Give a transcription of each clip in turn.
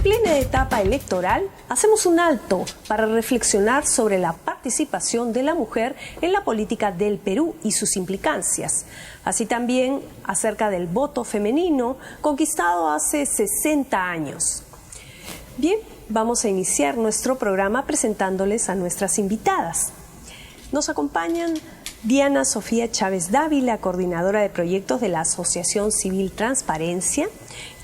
plena etapa electoral, hacemos un alto para reflexionar sobre la participación de la mujer en la política del Perú y sus implicancias. Así también acerca del voto femenino conquistado hace 60 años. Bien, vamos a iniciar nuestro programa presentándoles a nuestras invitadas. Nos acompañan Diana Sofía Chávez Dávila, coordinadora de proyectos de la Asociación Civil Transparencia.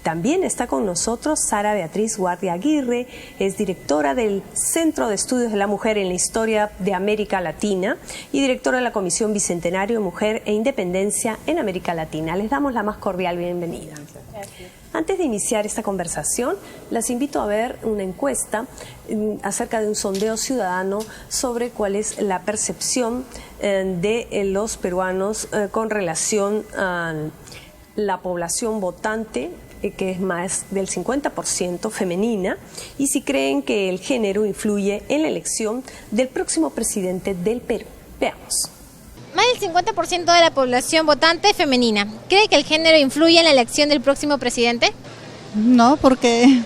También está con nosotros Sara Beatriz Guardia Aguirre, es directora del Centro de Estudios de la Mujer en la Historia de América Latina y directora de la Comisión Bicentenario Mujer e Independencia en América Latina. Les damos la más cordial bienvenida. Gracias. Antes de iniciar esta conversación, las invito a ver una encuesta acerca de un sondeo ciudadano sobre cuál es la percepción de los peruanos con relación a la población votante, que es más del 50% femenina, y si creen que el género influye en la elección del próximo presidente del Perú. Veamos. Más del 50% de la población votante es femenina. ¿Cree que el género influye en la elección del próximo presidente? No, porque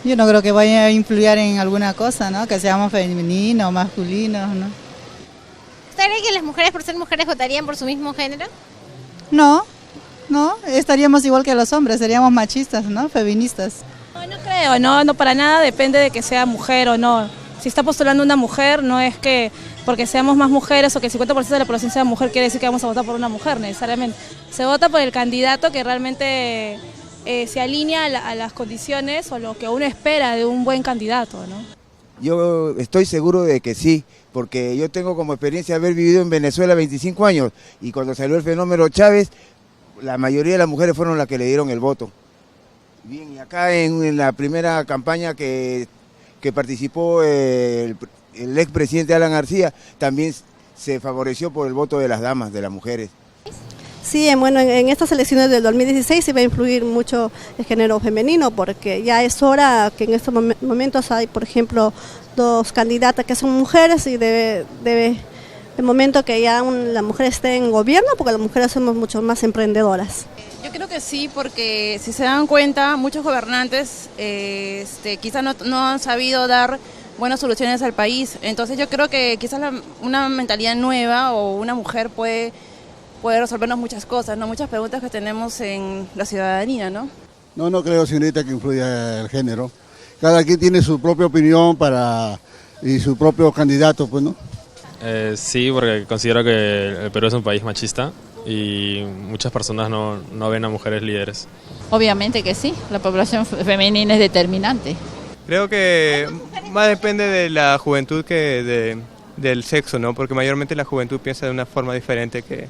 yo no creo que vaya a influir en alguna cosa, ¿no? Que seamos femeninos o masculinos, ¿no? ¿Usted cree que las mujeres, por ser mujeres, votarían por su mismo género? No, estaríamos igual que los hombres, seríamos machistas, ¿no? Feministas. No creo, no para nada, depende de que sea mujer o no. Si está postulando una mujer, no es que porque seamos más mujeres o que el 50% de la población sea mujer quiere decir que vamos a votar por una mujer necesariamente. Se vota por el candidato que realmente se alinea a las condiciones o lo que uno espera de un buen candidato, ¿no? Yo estoy seguro de que sí, porque yo tengo como experiencia haber vivido en Venezuela 25 años y cuando salió el fenómeno Chávez, la mayoría de las mujeres fueron las que le dieron el voto. Bien, y acá en la primera campaña que participó el expresidente Alan García, también se favoreció por el voto de las damas, de las mujeres. Sí, bueno, en estas elecciones del 2016 se va a influir mucho el género femenino, porque ya es hora que en estos momentos hay, por ejemplo, dos candidatas que son mujeres y debe el momento que ya la mujer esté en gobierno, porque las mujeres somos mucho más emprendedoras. Yo creo que sí, porque si se dan cuenta, muchos gobernantes quizás no han sabido dar buenas soluciones al país. Entonces yo creo que quizás una mentalidad nueva o una mujer puede resolvernos muchas cosas, ¿no? Muchas preguntas que tenemos en la ciudadanía, ¿no? No creo, señorita, que influya el género. Cada quien tiene su propia opinión y su propio candidato, pues, ¿no? Sí, porque considero que el Perú es un país machista y muchas personas no ven a mujeres líderes. Obviamente que sí, la población femenina es determinante. Creo que más depende de la juventud que del sexo, ¿no? Porque mayormente la juventud piensa de una forma diferente que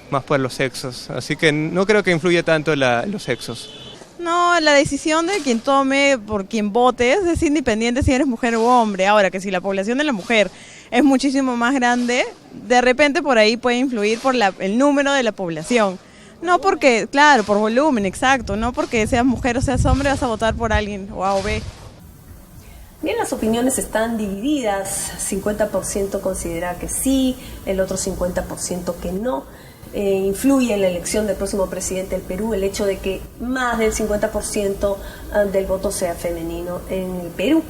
más por los sexos. Así que no creo que influya tanto los sexos. No, la decisión de quien tome, por quien vote, es independiente si eres mujer u hombre. Ahora, que si la población de la mujer es muchísimo más grande, de repente por ahí puede influir por el número de la población. No porque, claro, por volumen, exacto, no porque seas mujer o seas hombre vas a votar por alguien, o A o B. Bien, las opiniones están divididas, 50% considera que sí, el otro 50% que no. Influye en la elección del próximo presidente del Perú el hecho de que más del 50% del voto sea femenino en el Perú.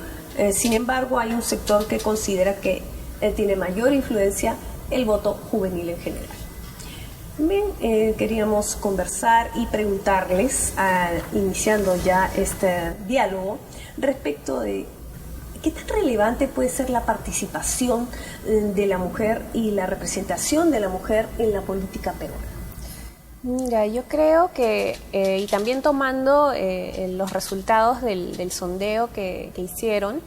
Sin embargo, hay un sector que considera que tiene mayor influencia el voto juvenil en general. Bien, queríamos conversar y preguntarles, iniciando ya este diálogo, respecto de ¿qué tan relevante puede ser la participación de la mujer y la representación de la mujer en la política peruana? Mira, yo creo que, y también tomando los resultados del sondeo que hicieron,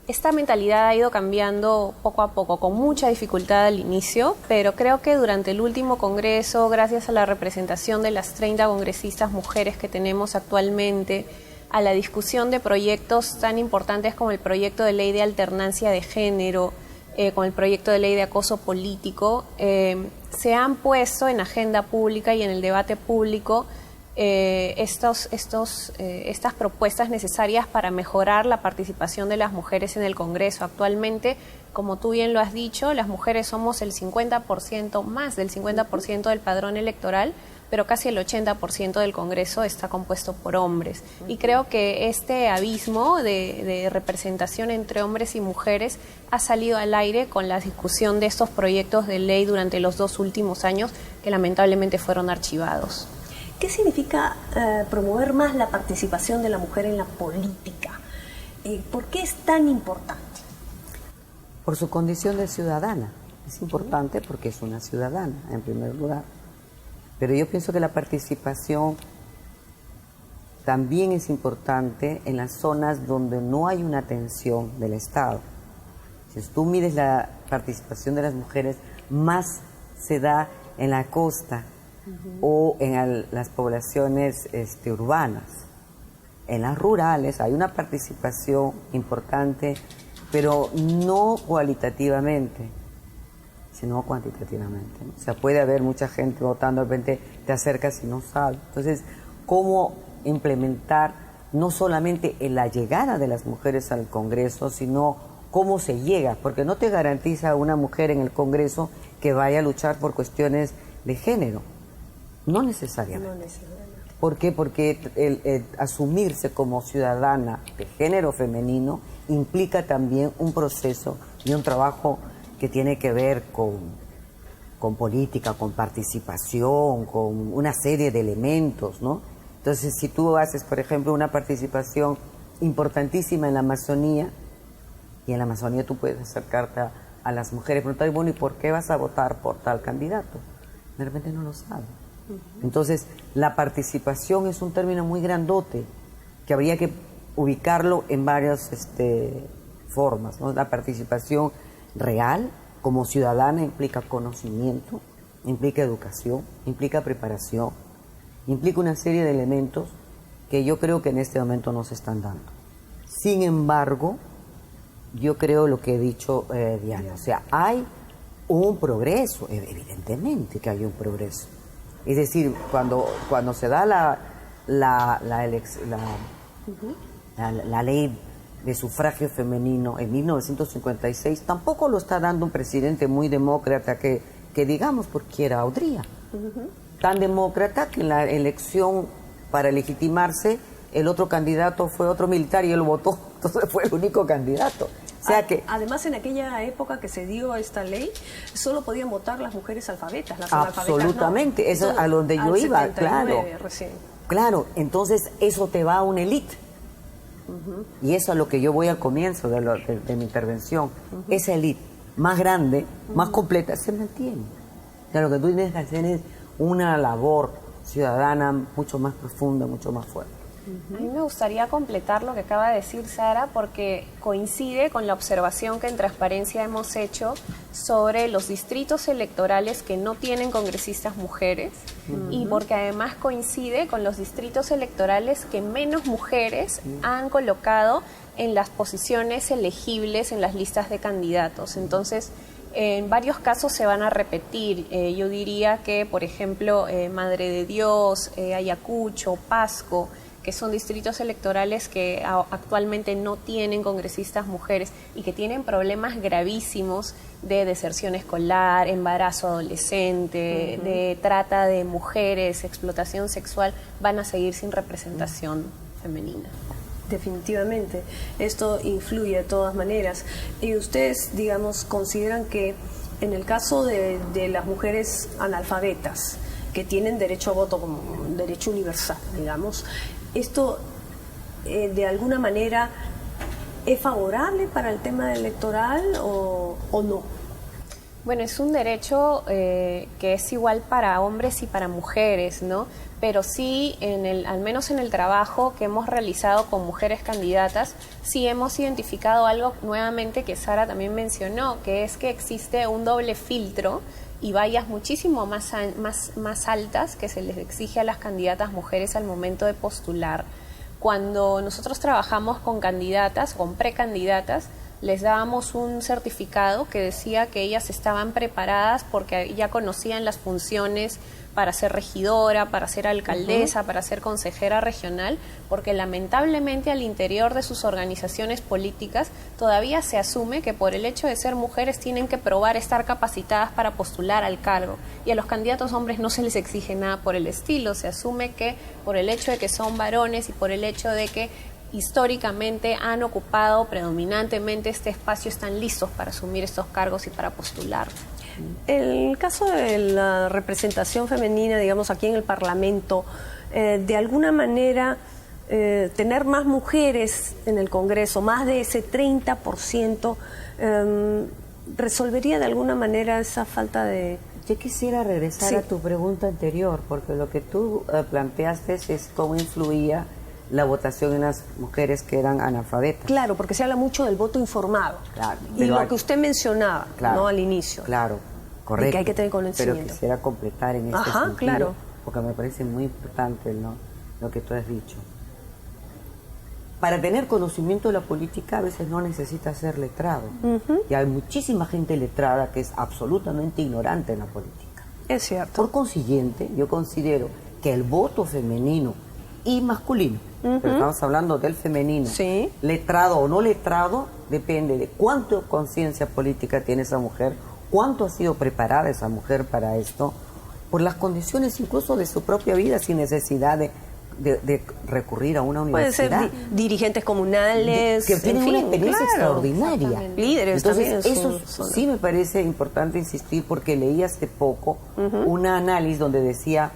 esta mentalidad ha ido cambiando poco a poco, con mucha dificultad al inicio, pero creo que durante el último congreso, gracias a la representación de las 30 congresistas mujeres que tenemos actualmente, a la discusión de proyectos tan importantes como el proyecto de ley de alternancia de género, con el proyecto de ley de acoso político, se han puesto en agenda pública y en el debate público estas propuestas necesarias para mejorar la participación de las mujeres en el Congreso. Actualmente, como tú bien lo has dicho, las mujeres somos el 50%, más del 50% del padrón electoral, pero casi el 80% del Congreso está compuesto por hombres. Y creo que este abismo de representación entre hombres y mujeres ha salido al aire con la discusión de estos proyectos de ley durante los 2 últimos años, que lamentablemente fueron archivados. ¿Qué significa promover más la participación de la mujer en la política? ¿Por qué es tan importante? Por su condición de ciudadana. Es importante porque es una ciudadana, en primer lugar. Pero yo pienso que la participación también es importante en las zonas donde no hay una atención del Estado. Si tú mides la participación de las mujeres, más se da en la costa o en las poblaciones urbanas. En las rurales hay una participación importante, pero no cualitativamente, sino cuantitativamente, ¿no? O sea, puede haber mucha gente votando, de repente te acercas y no sabes. Entonces, ¿cómo implementar no solamente en la llegada de las mujeres al Congreso, sino cómo se llega? Porque no te garantiza una mujer en el Congreso que vaya a luchar por cuestiones de género. No necesariamente. ¿Por qué? Porque el asumirse como ciudadana de género femenino implica también un proceso y un trabajo que tiene que ver con política, con participación, con una serie de elementos, ¿no? Entonces, si tú haces, por ejemplo, una participación importantísima en la Amazonía, y en la Amazonía tú puedes acercarte a las mujeres, preguntar, bueno, ¿y por qué vas a votar por tal candidato? De repente no lo saben. Entonces, la participación es un término muy grandote, que habría que ubicarlo en varias formas, ¿no? La participación real, como ciudadana, implica conocimiento, implica educación, implica preparación, implica una serie de elementos que yo creo que en este momento no se están dando. Sin embargo, yo creo lo que he dicho Diana, o sea, hay un progreso, evidentemente que hay un progreso. Es decir, cuando se da la ley de sufragio femenino en 1956, tampoco lo está dando un presidente muy demócrata que digamos, porque era Odría. Tan demócrata que en la elección para legitimarse el otro candidato fue otro militar y él votó, entonces fue el único candidato. O sea que, además, en aquella época que se dio esta ley, solo podían votar las mujeres alfabetas, las absolutamente, analfabetas no. Eso a donde yo iba, claro. Recién. Claro, entonces eso te va a una élite. Y eso es a lo que yo voy al comienzo de mi intervención. Esa élite más grande, más completa, se mantiene. O sea, lo que tú tienes que hacer es una labor ciudadana mucho más profunda, mucho más fuerte. A mí me gustaría completar lo que acaba de decir Sara, porque coincide con la observación que en Transparencia hemos hecho sobre los distritos electorales que no tienen congresistas mujeres, y porque además coincide con los distritos electorales que menos mujeres han colocado en las posiciones elegibles en las listas de candidatos. Entonces, en varios casos se van a repetir. Yo diría que, por ejemplo, Madre de Dios, Ayacucho, Pasco, que son distritos electorales que actualmente no tienen congresistas mujeres y que tienen problemas gravísimos de deserción escolar, embarazo adolescente, de trata de mujeres, explotación sexual, van a seguir sin representación femenina. Definitivamente, esto influye de todas maneras. Y ustedes, digamos, consideran que en el caso de las mujeres analfabetas, que tienen derecho a voto como un derecho universal, digamos, ¿esto de alguna manera es favorable para el tema electoral o no? Bueno, es un derecho que es igual para hombres y para mujeres, ¿no? Pero sí, al menos en el trabajo que hemos realizado con mujeres candidatas, sí hemos identificado algo nuevamente que Sara también mencionó, que es que existe un doble filtro y vallas muchísimo más altas que se les exige a las candidatas mujeres al momento de postular. Cuando nosotros trabajamos con candidatas, con precandidatas, les dábamos un certificado que decía que ellas estaban preparadas porque ya conocían las funciones para ser regidora, para ser alcaldesa, para ser consejera regional, porque lamentablemente al interior de sus organizaciones políticas todavía se asume que por el hecho de ser mujeres tienen que probar estar capacitadas para postular al cargo, y a los candidatos hombres no se les exige nada por el estilo. Se asume que por el hecho de que son varones y por el hecho de que históricamente han ocupado predominantemente este espacio, están listos para asumir estos cargos y para postular. El caso de la representación femenina, digamos, aquí en el Parlamento, de alguna manera tener más mujeres en el Congreso, más de ese 30%, resolvería de alguna manera esa falta de... Yo quisiera regresar a tu pregunta anterior, porque lo que tú planteaste es cómo influía la votación en las mujeres que eran analfabetas. Claro, porque se habla mucho del voto informado. Claro, y lo que usted mencionaba, claro, ¿no? Al inicio. Claro, correcto. De que hay que tener conocimiento. Pero quisiera completar en este sentido, claro, porque me parece muy importante, ¿no?, lo que tú has dicho. Para tener conocimiento de la política a veces no necesita ser letrado. Y hay muchísima gente letrada que es absolutamente ignorante en la política. Es cierto. Por consiguiente, yo considero que el voto femenino y masculino, pero estamos hablando del femenino, letrado o no letrado, depende de cuánto conciencia política tiene esa mujer, cuánto ha sido preparada esa mujer para esto, por las condiciones incluso de su propia vida, sin necesidad de recurrir a una universidad. Puede ser dirigentes comunales, que tienen una experiencia extraordinaria. Líderes. Entonces, también eso sí me parece importante insistir, porque leí hace poco un análisis donde decía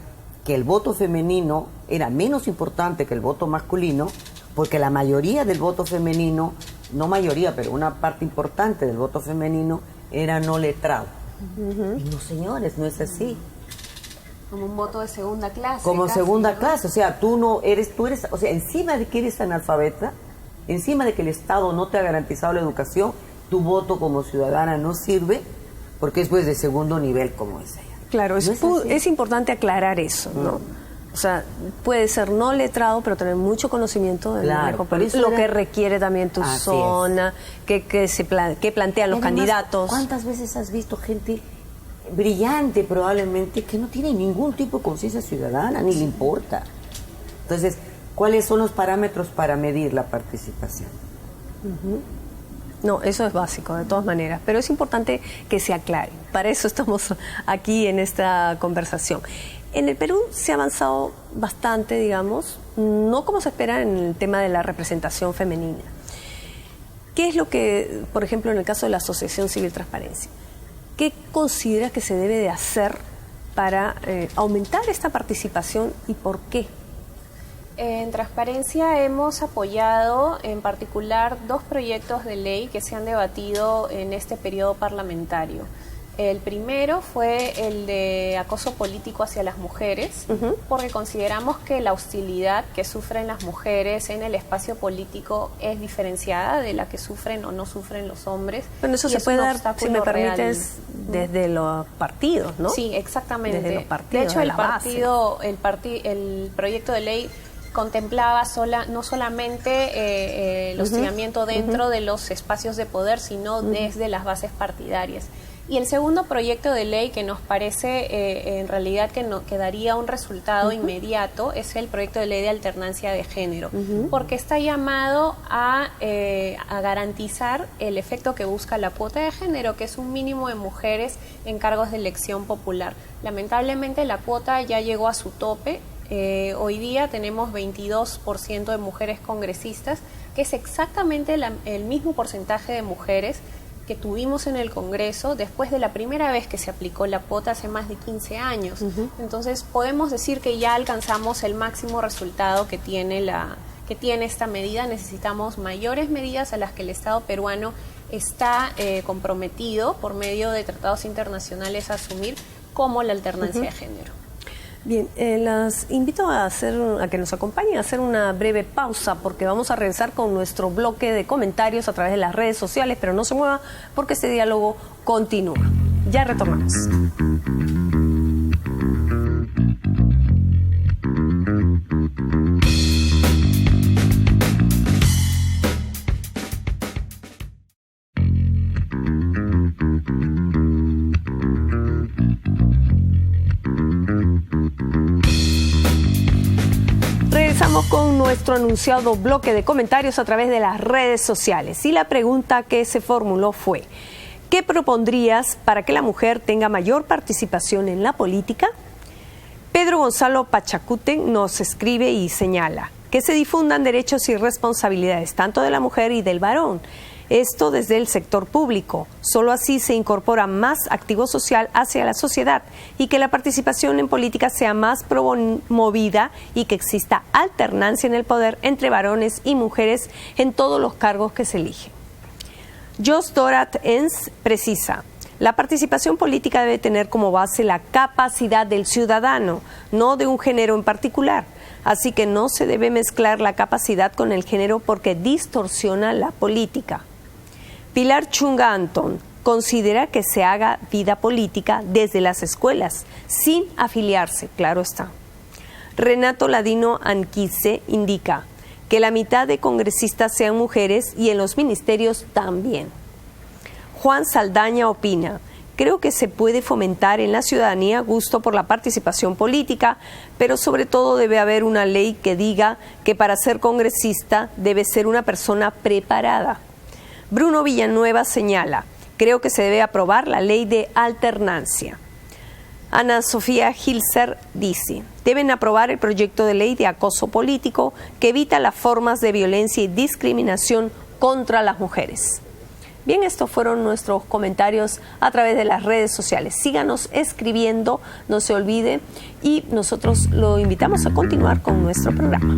que el voto femenino era menos importante que el voto masculino, porque la mayoría del voto femenino, no mayoría, pero una parte importante del voto femenino era no letrado. Y no, señores, no es así. Como un voto de segunda clase. Como casi, segunda ¿no? clase, o sea, tú eres, o sea, encima de que eres analfabeta, encima de que el Estado no te ha garantizado la educación, tu voto como ciudadana no sirve, porque es pues de segundo nivel, como es ella. Claro, es importante aclarar eso, ¿no? O sea, puede ser no letrado, pero tener mucho conocimiento de lo que requiere también tu zona, que plantean los candidatos. ¿Cuántas veces has visto gente brillante probablemente que no tiene ningún tipo de conciencia ciudadana, ni le importa? Entonces, ¿cuáles son los parámetros para medir la participación? No, eso es básico, de todas maneras, pero es importante que se aclare. Para eso estamos aquí en esta conversación. En el Perú se ha avanzado bastante, digamos, no como se espera en el tema de la representación femenina. ¿Qué es lo que, por ejemplo, en el caso de la Asociación Civil Transparencia, qué consideras que se debe de hacer para aumentar esta participación y por qué? En Transparencia hemos apoyado en particular 2 proyectos de ley que se han debatido en este periodo parlamentario. El primero fue el de acoso político hacia las mujeres, porque consideramos que la hostilidad que sufren las mujeres en el espacio político es diferenciada de la que sufren o no sufren los hombres. Pero eso se puede dar, si me permites, desde los partidos, ¿no? Sí, exactamente. Desde los partidos, de hecho, el proyecto de ley contemplaba no solamente el hostigamiento dentro de los espacios de poder, sino desde las bases partidarias. Y el segundo proyecto de ley que nos parece en realidad que daría un resultado inmediato es el proyecto de ley de alternancia de género, porque está llamado a garantizar el efecto que busca la cuota de género, que es un mínimo de mujeres en cargos de elección popular. Lamentablemente la cuota ya llegó a su tope. Hoy día tenemos 22% de mujeres congresistas, que es exactamente el mismo porcentaje de mujeres que tuvimos en el Congreso después de la primera vez que se aplicó la cuota hace más de 15 años. Entonces podemos decir que ya alcanzamos el máximo resultado que tiene esta medida. Necesitamos mayores medidas a las que el Estado peruano está comprometido por medio de tratados internacionales a asumir, como la alternancia de género. Bien, las invito a que nos acompañen a hacer una breve pausa, porque vamos a regresar con nuestro bloque de comentarios a través de las redes sociales, pero no se mueva porque este diálogo continúa. Ya retornamos. Vamos con nuestro anunciado bloque de comentarios a través de las redes sociales. Y la pregunta que se formuló fue: ¿qué propondrías para que la mujer tenga mayor participación en la política? Pedro Gonzalo Pachacuten nos escribe y señala que se difundan derechos y responsabilidades tanto de la mujer y del varón. Esto desde el sector público. Solo así se incorpora más activo social hacia la sociedad y que la participación en política sea más promovida y que exista alternancia en el poder entre varones y mujeres en todos los cargos que se eligen. Jos Dorat Ens precisa: la participación política debe tener como base la capacidad del ciudadano, no de un género en particular. Así que no se debe mezclar la capacidad con el género porque distorsiona la política. Pilar Chunga Antón considera que se haga vida política desde las escuelas, sin afiliarse, claro está. Renato Ladino Anquise indica que la mitad de congresistas sean mujeres y en los ministerios también. Juan Saldaña opina: creo que se puede fomentar en la ciudadanía gusto por la participación política, pero sobre todo debe haber una ley que diga que para ser congresista debe ser una persona preparada. Bruno Villanueva señala: creo que se debe aprobar la ley de alternancia. Ana Sofía Gilser dice: deben aprobar el proyecto de ley de acoso político que evita las formas de violencia y discriminación contra las mujeres. Bien, estos fueron nuestros comentarios a través de las redes sociales. Síganos escribiendo, no se olvide, y nosotros lo invitamos a continuar con nuestro programa.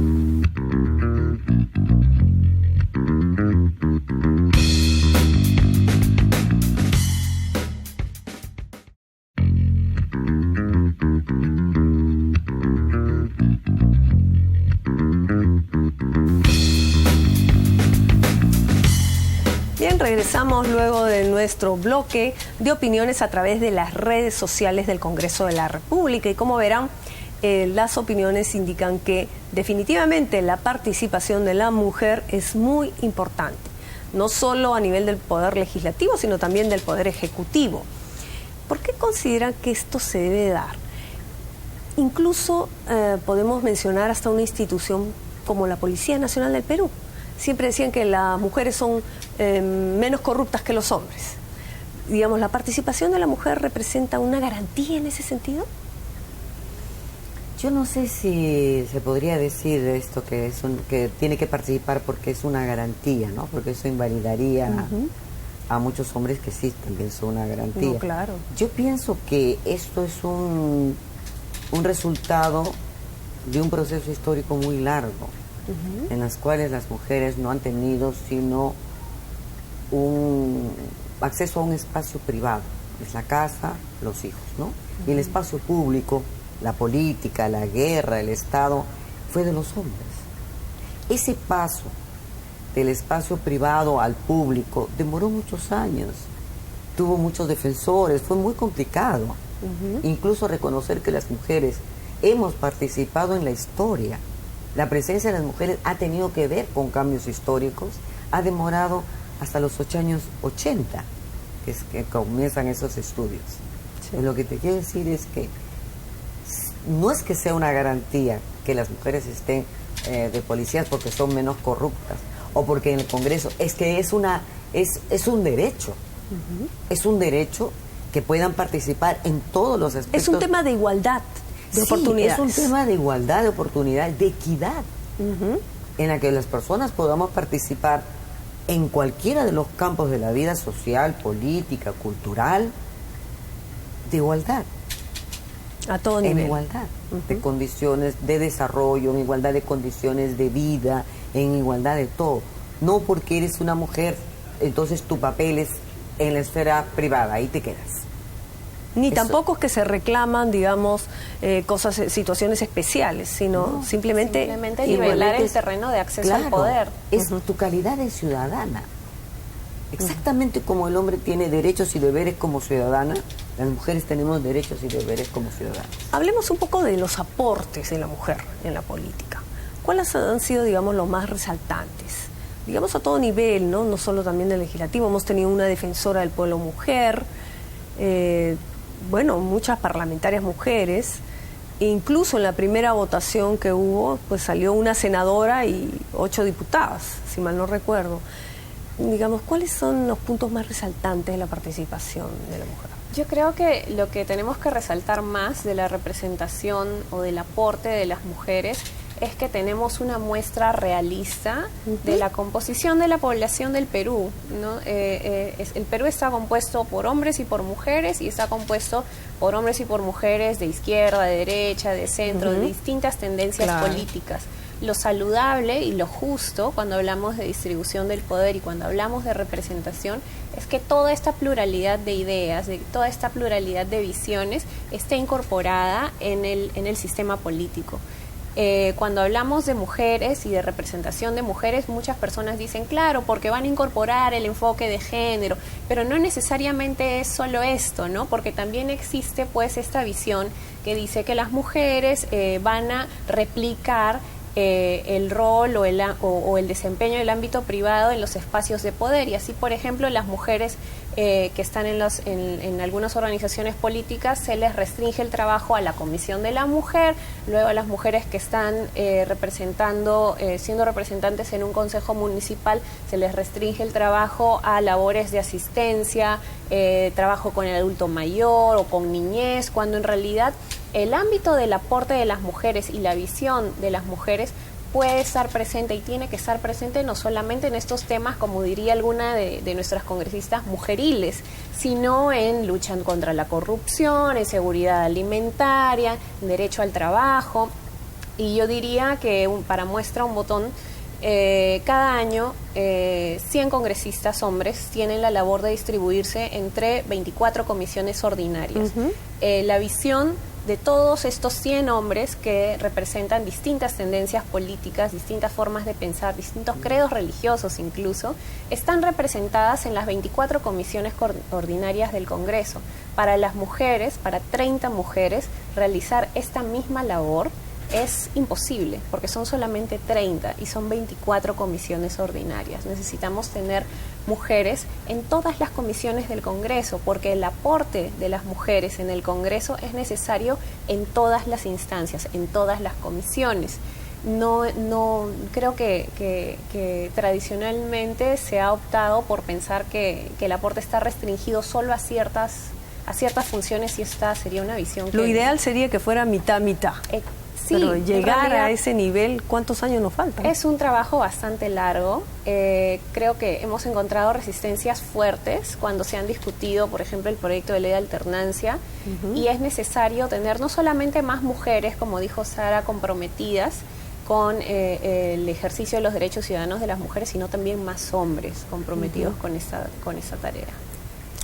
Bien, regresamos luego de nuestro bloque de opiniones a través de las redes sociales del Congreso de la República. Y como verán, las opiniones indican que definitivamente la participación de la mujer es muy importante, no solo a nivel del Poder Legislativo, sino también del Poder Ejecutivo. ¿Por qué consideran que esto se debe dar? Incluso podemos mencionar hasta una institución como la Policía Nacional del Perú. Siempre decían que las mujeres son menos corruptas que los hombres. Digamos, ¿la participación de la mujer representa una garantía en ese sentido? Yo no sé si se podría decir esto que tiene que participar porque es una garantía, ¿no? Porque eso invalidaría a muchos hombres que sí también son una garantía. No, claro. Yo pienso que esto es un resultado de un proceso histórico muy largo, en las cuales las mujeres no han tenido sino un acceso a un espacio privado, es la casa, los hijos, ¿no? Y el espacio público, la política, la guerra, el Estado, fue de los hombres. Ese paso del espacio privado al público demoró muchos años, tuvo muchos defensores, fue muy complicado. Incluso reconocer que las mujeres hemos participado en la historia. La presencia de las mujeres ha tenido que ver con cambios históricos, ha demorado hasta los años 80, que comienzan esos estudios. Sí. Lo que te quiero decir es que no es que sea una garantía que las mujeres estén de policías porque son menos corruptas o porque en el Congreso, es que es un derecho, es un derecho que puedan participar en todos los aspectos. Es un tema de igualdad de oportunidades. Es un tema de igualdad, de oportunidad, de equidad, en la que las personas podamos participar en cualquiera de los campos de la vida social, política, cultural, de igualdad. A todo nivel. En igualdad de condiciones de desarrollo, en igualdad de condiciones de vida, en igualdad de todo. No porque eres una mujer, entonces tu papel es en la esfera privada, ahí te quedas. Ni tampoco es que se reclaman, digamos, situaciones especiales, sino simplemente nivelar el terreno de acceso al poder. Es tu calidad de ciudadana. Exactamente como el hombre tiene derechos y deberes como ciudadana, las mujeres tenemos derechos y deberes como ciudadanas. Hablemos un poco de los aportes de la mujer en la política. ¿Cuáles han sido, digamos, los más resaltantes? Digamos, a todo nivel, ¿no? No solo también del legislativo. Hemos tenido una defensora del pueblo mujer, muchas parlamentarias mujeres, incluso en la primera votación que hubo, pues salió una senadora y 8 diputadas, si mal no recuerdo. Digamos, ¿cuáles son los puntos más resaltantes de la participación de la mujer? Yo creo que lo que tenemos que resaltar más de la representación o del aporte de las mujeres es que tenemos una muestra realista de la composición de la población del Perú, ¿no? El Perú está compuesto por hombres y por mujeres, y está compuesto por hombres y por mujeres de izquierda, de derecha, de centro, de distintas tendencias políticas. Lo saludable y lo justo cuando hablamos de distribución del poder y cuando hablamos de representación es que toda esta pluralidad de ideas, toda esta pluralidad de visiones esté incorporada en el sistema político. Cuando hablamos de mujeres y de representación de mujeres, muchas personas dicen, claro, porque van a incorporar el enfoque de género, pero no necesariamente es solo esto, ¿no? Porque también existe pues esta visión que dice que las mujeres van a replicar el rol o el desempeño del ámbito privado en los espacios de poder, y así, por ejemplo, las mujeres que están en algunas organizaciones políticas se les restringe el trabajo a la Comisión de la Mujer, luego a las mujeres que están siendo representantes en un consejo municipal se les restringe el trabajo a labores de asistencia, trabajo con el adulto mayor o con niñez, cuando en realidad el ámbito del aporte de las mujeres y la visión de las mujeres puede estar presente y tiene que estar presente no solamente en estos temas, como diría alguna de nuestras congresistas, mujeriles, sino en lucha contra la corrupción, en seguridad alimentaria, en derecho al trabajo. Y yo diría que para muestra un botón, cada año 100 congresistas hombres tienen la labor de distribuirse entre 24 comisiones ordinarias. La visión de todos estos 100 hombres que representan distintas tendencias políticas, distintas formas de pensar, distintos credos religiosos incluso, están representadas en las 24 comisiones ordinarias del Congreso. Para las mujeres, para 30 mujeres, realizar esta misma labor es imposible, porque son solamente 30 y son 24 comisiones ordinarias. Necesitamos tener mujeres en todas las comisiones del Congreso, porque el aporte de las mujeres en el Congreso es necesario en todas las instancias, en todas las comisiones. No creo que tradicionalmente se ha optado por pensar que el aporte está restringido solo a ciertas funciones, y esta sería una visión Lo ideal sería que fuera mitad-mitad. Sí, pero llegar a ese nivel, ¿cuántos años nos faltan? Es un trabajo bastante largo. Creo que hemos encontrado resistencias fuertes cuando se han discutido, por ejemplo, el proyecto de ley de alternancia, y es necesario tener no solamente más mujeres, como dijo Sara, comprometidas con el ejercicio de los derechos ciudadanos de las mujeres, sino también más hombres comprometidos con esta tarea.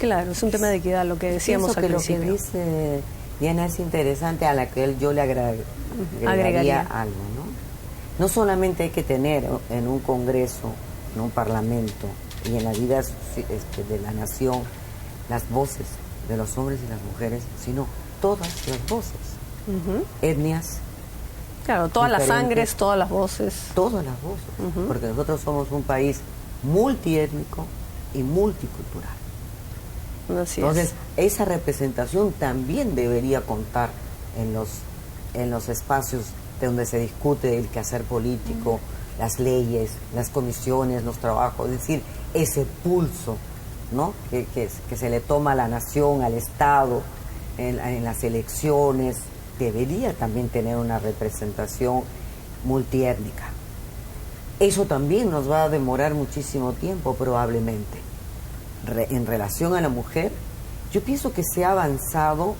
Claro, es un tema de equidad, lo que decíamos al principio. Lo que dice Diana es interesante, a la que yo le agregaría algo, ¿no? No solamente hay que tener en un Congreso, en un Parlamento y en la vida de la nación las voces de los hombres y las mujeres, sino todas las voces, etnias. Claro, todas las sangres, todas las voces. Todas las voces, porque nosotros somos un país multiétnico y multicultural. Entonces, esa representación también debería contar en los espacios de donde se discute el quehacer político, las leyes, las comisiones, los trabajos, es decir, ese pulso, ¿no? que se le toma a la nación, al Estado, en las elecciones, debería también tener una representación multiétnica. Eso también nos va a demorar muchísimo tiempo, probablemente. En relación a la mujer, yo pienso que se ha avanzado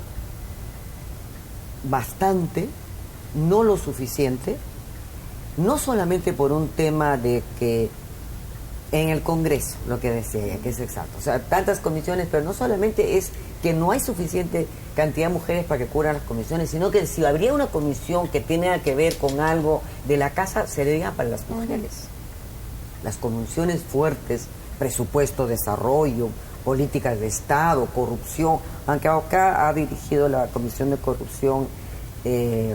bastante, no lo suficiente, no solamente por un tema de que en el Congreso, lo que decía, que es exacto, o sea, tantas comisiones, pero no solamente es que no hay suficiente cantidad de mujeres para que cubran las comisiones, sino que si habría una comisión que tenga que ver con algo de la casa, sería para las mujeres. Las comisiones fuertes, presupuesto, desarrollo, políticas de Estado, corrupción, aunque acá ha dirigido la Comisión de Corrupción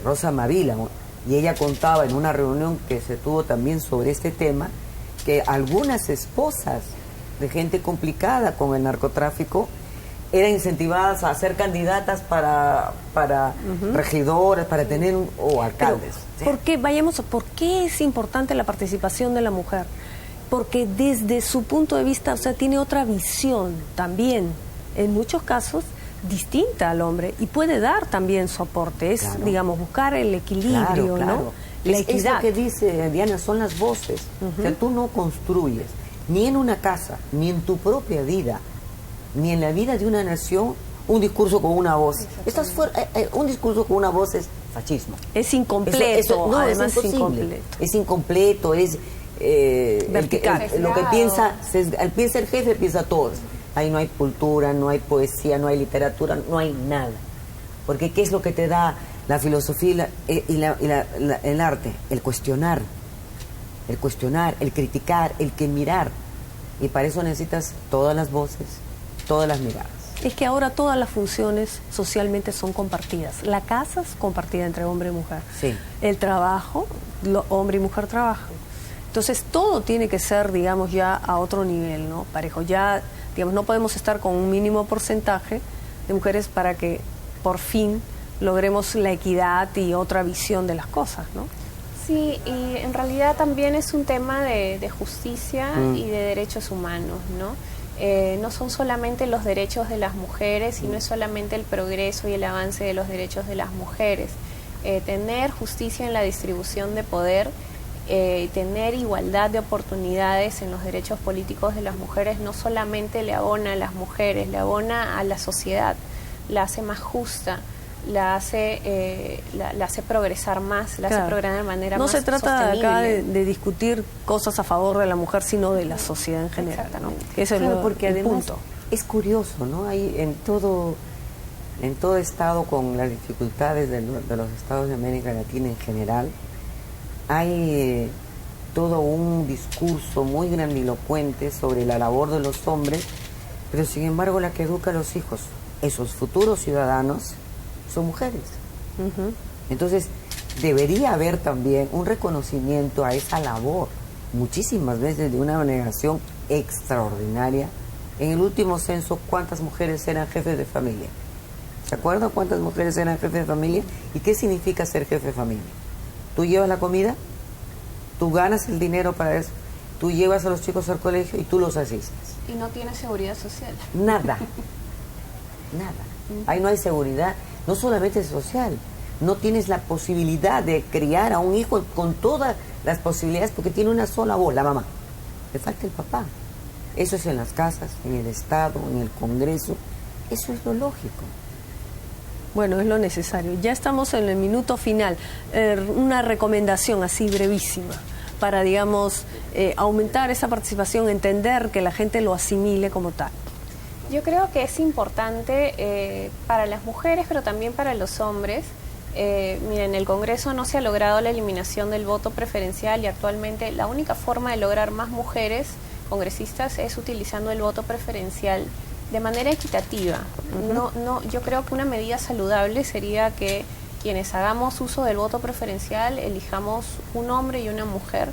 Rosa Mavila, y ella contaba en una reunión que se tuvo también sobre este tema, que algunas esposas de gente complicada con el narcotráfico eran incentivadas a ser candidatas para regidoras, para tener o alcaldes. ¿Por qué es importante la participación de la mujer? Porque desde su punto de vista, o sea, tiene otra visión también, en muchos casos, distinta al hombre, y puede dar también su aporte. Es, digamos, buscar el equilibrio, ¿no? La equidad. Es lo que dice Diana, son las voces. O sea, tú no construyes, ni en una casa, ni en tu propia vida, ni en la vida de una nación, un discurso con una voz. Un discurso con una voz es fascismo. Es incompleto, además es incompleto. Es incompleto, es... vertical. Lo que piensa el jefe, piensa todos. Ahí no hay cultura, no hay poesía, no hay literatura, no hay nada. Porque ¿qué es lo que te da la filosofía y el arte? El cuestionar, el criticar, el que mirar. Y para eso necesitas todas las voces, todas las miradas. Es que ahora todas las funciones socialmente son compartidas. La casa es compartida entre hombre y mujer. Sí. El trabajo, hombre y mujer trabajan. Entonces todo tiene que ser, digamos, ya a otro nivel, ¿no? Parejo. Ya, digamos, no podemos estar con un mínimo porcentaje de mujeres para que por fin logremos la equidad y otra visión de las cosas, ¿no? Sí, y en realidad también es un tema de justicia y de derechos humanos, ¿no? No son solamente los derechos de las mujeres y no es solamente el progreso y el avance de los derechos de las mujeres. Tener justicia en la distribución de poder, tener igualdad de oportunidades en los derechos políticos de las mujeres no solamente le abona a las mujeres, le abona a la sociedad, la hace más justa, la hace progresar más, la hace progresar de manera más sostenible. No se trata acá de discutir cosas a favor de la mujer, sino de la sociedad en general, ¿no? Eso es porque además punto. Es curioso, ¿no? Hay en todo estado, con las dificultades de los estados de América Latina en general, hay todo un discurso muy grandilocuente sobre la labor de los hombres, pero sin embargo la que educa a los hijos, esos futuros ciudadanos, son mujeres. Entonces debería haber también un reconocimiento a esa labor, muchísimas veces de una abnegación extraordinaria. En el último censo, ¿cuántas mujeres eran jefes de familia? ¿Se acuerdan cuántas mujeres eran jefes de familia? ¿Y qué significa ser jefe de familia? Tú llevas la comida, tú ganas el dinero para eso, tú llevas a los chicos al colegio y tú los asistes. Y no tienes seguridad social. Nada. Ahí no hay seguridad, no solamente social, no tienes la posibilidad de criar a un hijo con todas las posibilidades porque tiene una sola voz, la mamá. Le falta el papá. Eso es en las casas, en el Estado, en el Congreso. Eso es lo lógico. Bueno, es lo necesario. Ya estamos en el minuto final. Una recomendación así brevísima para, digamos, aumentar esa participación, entender que la gente lo asimile como tal. Yo creo que es importante para las mujeres, pero también para los hombres. Miren, en el Congreso no se ha logrado la eliminación del voto preferencial y actualmente la única forma de lograr más mujeres congresistas es utilizando el voto preferencial de manera equitativa. Yo creo que una medida saludable sería que quienes hagamos uso del voto preferencial elijamos un hombre y una mujer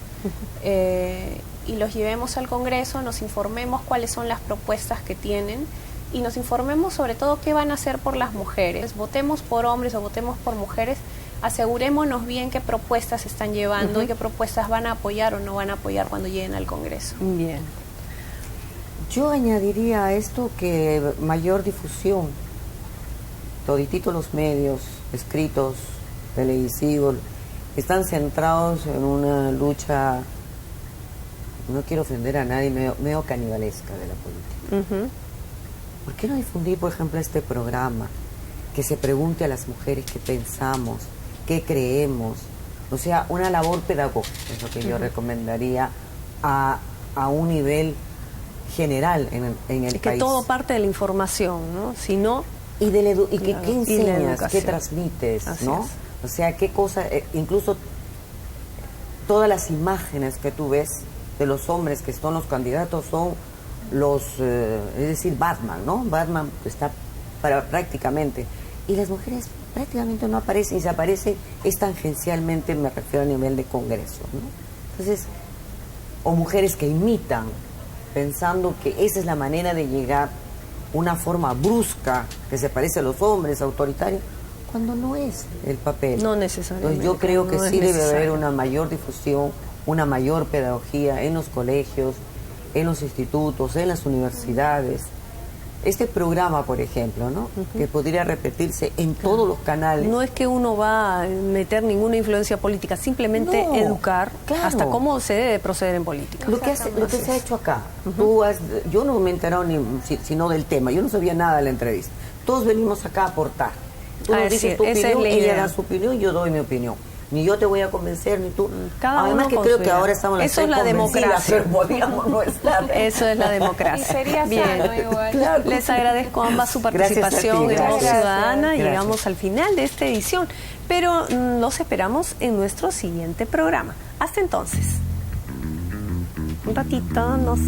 y los llevemos al Congreso, nos informemos cuáles son las propuestas que tienen y nos informemos sobre todo qué van a hacer por las mujeres. Votemos por hombres o votemos por mujeres, asegurémonos bien qué propuestas están llevando y qué propuestas van a apoyar o no van a apoyar cuando lleguen al Congreso. Bien. Yo añadiría a esto que mayor difusión, todititos los medios escritos, televisivos, están centrados en una lucha, no quiero ofender a nadie, medio canibalesca de la política. ¿Por qué no difundir, por ejemplo, este programa? Que se pregunte a las mujeres qué pensamos, qué creemos, o sea, una labor pedagógica, es lo que yo recomendaría a un nivel general en el es país. Que todo parte de la información, ¿no? Si no... ¿Qué enseñas? ¿Qué transmites? ¿No? O sea, qué cosa, incluso todas las imágenes que tú ves de los hombres que son los candidatos son los, es decir, Batman, ¿no? Batman está prácticamente. Y las mujeres prácticamente no aparecen, y si aparece es tangencialmente, me refiero a nivel de Congreso, ¿no? Entonces, o mujeres que imitan, pensando que esa es la manera de llegar una forma brusca que se parece a los hombres, autoritaria, cuando no es el papel. No necesariamente. Entonces yo creo que no sí es debe haber necesario. una mayor difusión, una mayor pedagogía en los colegios, en los institutos, en las universidades. Este programa, por ejemplo, ¿no? Que podría repetirse en todos los canales. No es que uno va a meter ninguna influencia política, simplemente No, educar claro. hasta cómo se debe proceder en política. Lo que se ha hecho acá, yo no me he enterado sino del tema, yo no sabía nada de la entrevista. Todos venimos acá a aportar. Tú nos dices tu opinión, ella da su opinión, yo doy mi opinión. Ni yo te voy a convencer, ni tú. Cada Además uno que con creo su que idea. ahora estamos Eso es la democracia. pero podíamos no estar. Eso es la democracia. Y sería sano igual. Claro. Les agradezco a ambas su Gracias a ti, participación en Voz gracias. Ciudadana. Gracias. Llegamos al final de esta edición, pero los esperamos en nuestro siguiente programa. Hasta entonces. Un ratito, nos...